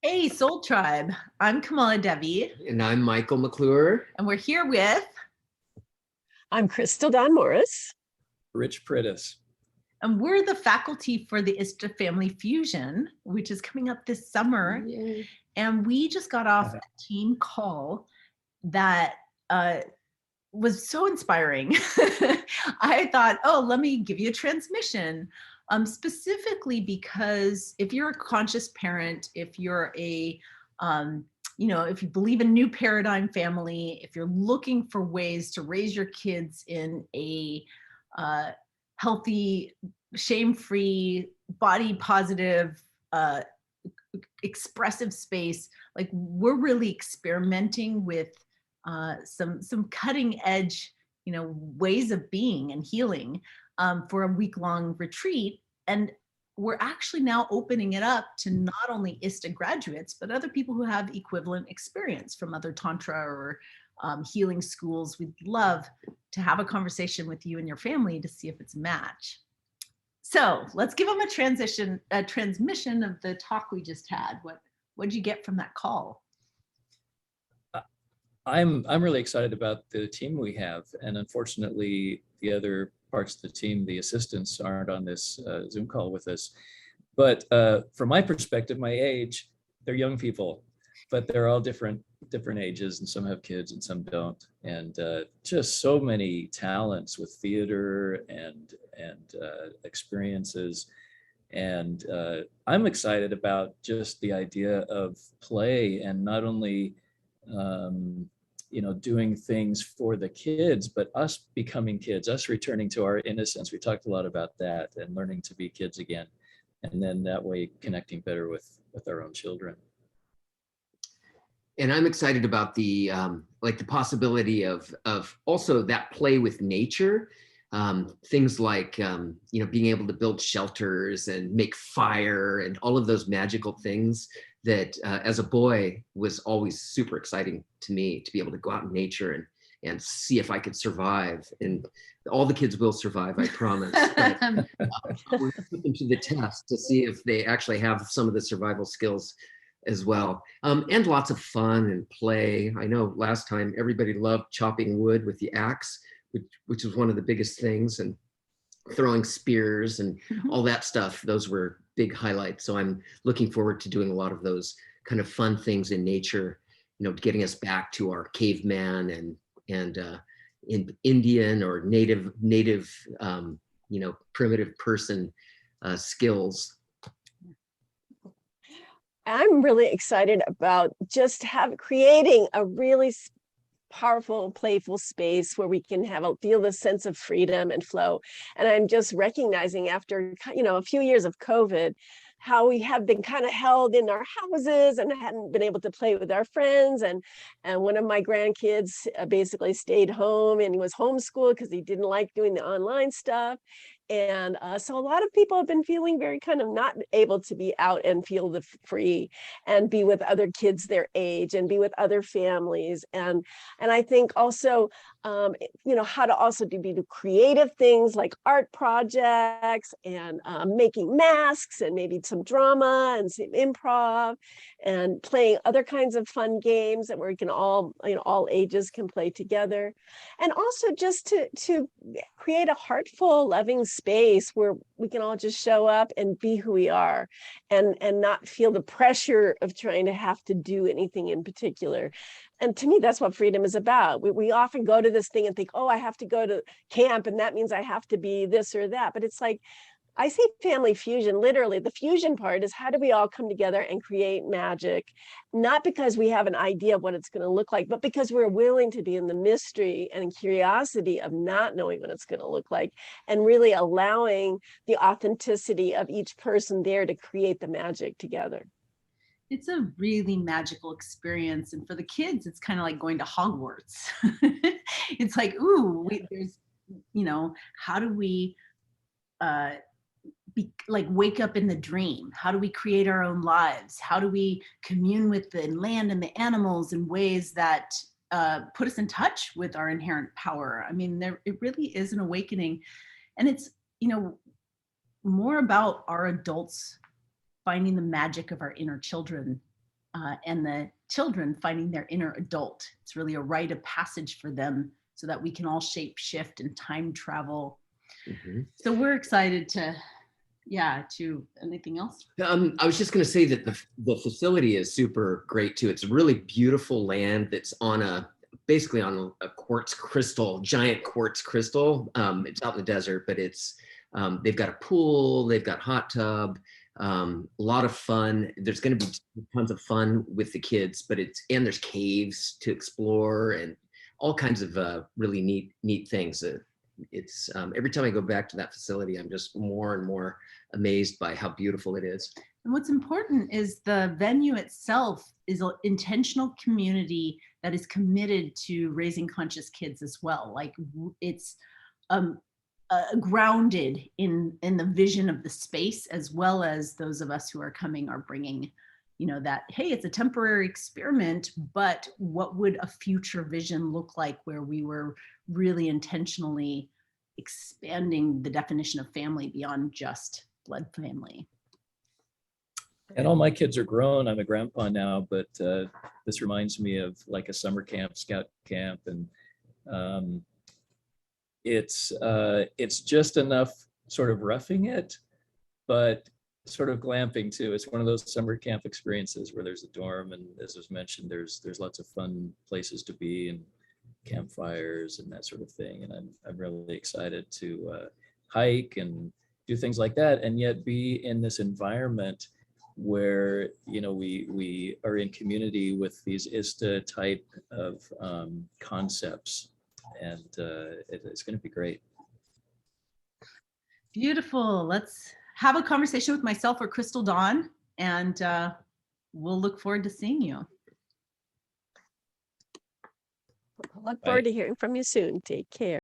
Hey, Soul Tribe. I'm KamalaDevi, And I'm Michael McClure. and we're here with, I'm Crystal Don Morris. Rich Prittis. and we're the faculty for the ISTA Family Fusion, which is coming up this summer. Yay. And we just got off a team call that was so inspiring. I thought, oh, let me give you a transmission, specifically because if you're a conscious parent, if you're if you believe in new paradigm family, if you're looking for ways to raise your kids in a healthy, shame-free, body positive, expressive space, like we're really experimenting with some cutting edge, ways of being and healing for a week-long retreat. And we're actually now opening it up to not only ISTA graduates, but other people who have equivalent experience from other Tantra or healing schools. We'd love to have a conversation with you and your family to see if it's a match. So let's give them a transmission of the talk we just had. What did you get from that call? I'm really excited about the team we have, and unfortunately, the other parts of the team, the assistants, aren't on this Zoom call with us. But from my perspective, my age, they're young people, but they're all different ages, and some have kids and some don't, and just so many talents with theater and experiences. And I'm excited about just the idea of play, and not only doing things for the kids, but us becoming kids, us returning to our innocence. We talked a lot about that, and learning to be kids again, and then that way connecting better with our own children. And I'm excited about the possibility of also that play with nature. Things like being able to build shelters and make fire and all of those magical things that as a boy was always super exciting to me, to be able to go out in nature and see if I could survive. And all the kids will survive, I promise. But we're going to put them to the test to see if they actually have some of the survival skills as well. And lots of fun and play. I know last time everybody loved chopping wood with the axe, which was one of the biggest things, and throwing spears and all that stuff. Those were big highlights. So I'm looking forward to doing a lot of those kind of fun things in nature, getting us back to our caveman and in Indian or native primitive person skills. I'm really excited about just creating a really powerful, playful space where we can feel the sense of freedom and flow. And I'm just recognizing after, a few years of COVID, how we have been kind of held in our houses and hadn't been able to play with our friends. And one of my grandkids basically stayed home, and he was homeschooled because he didn't like doing the online stuff. And so a lot of people have been feeling very kind of not able to be out and feel the free and be with other kids their age and be with other families. And I think also, how to also do creative things like art projects and making masks and maybe some drama and some improv and playing other kinds of fun games that where we can all ages can play together. And also just to create a heartful, loving space where we can all just show up and be who we are and not feel the pressure of trying to have to do anything in particular. And to me, that's what freedom is about. We often go to this thing and think, oh, I have to go to camp and that means I have to be this or that. But it's like, I see family fusion, literally the fusion part is how do we all come together and create magic, not because we have an idea of what it's going to look like, but because we're willing to be in the mystery and curiosity of not knowing what it's going to look like and really allowing the authenticity of each person there to create the magic together. It's a really magical experience. And for the kids, it's kind of like going to Hogwarts. It's like, ooh, there's, how do we wake up in the dream? How do we create our own lives? How do we commune with the land and the animals in ways that put us in touch with our inherent power? I mean, it really is an awakening. And it's, more about our adults finding the magic of our inner children and the children finding their inner adult. It's really a rite of passage for them so that we can all shape shift and time travel. So we're excited to, anything else? I was just going to say that the facility is super great too. It's a really beautiful land that's on basically on a quartz crystal, giant quartz crystal. It's out in the desert, but it's, they've got a pool, they've got hot tub, a lot of fun. There's going to be tons of fun with the kids, but and there's caves to explore and all kinds of really neat things. It's every time I go back to that facility, I'm just more and more amazed by how beautiful it is. And what's important is the venue itself is an intentional community that is committed to raising conscious kids as well. Like it's grounded in the vision of the space, as well as those of us who are coming are bringing, that, hey, it's a temporary experiment, but what would a future vision look like where we were really intentionally expanding the definition of family beyond just blood family. And all my kids are grown. I'm a grandpa now, but this reminds me of like a summer camp, scout camp, and it's just enough sort of roughing it, but sort of glamping too. It's one of those summer camp experiences where there's a dorm, and as was mentioned, there's lots of fun places to be and campfires and that sort of thing. And I'm really excited to hike and do things like that, and yet be in this environment where we are in community with these ISTA type of concepts, and it's going to be great. Beautiful. Let's have a conversation with myself or Crystal Dawn, and we'll look forward to seeing you. I look forward to hearing from you soon. Take care.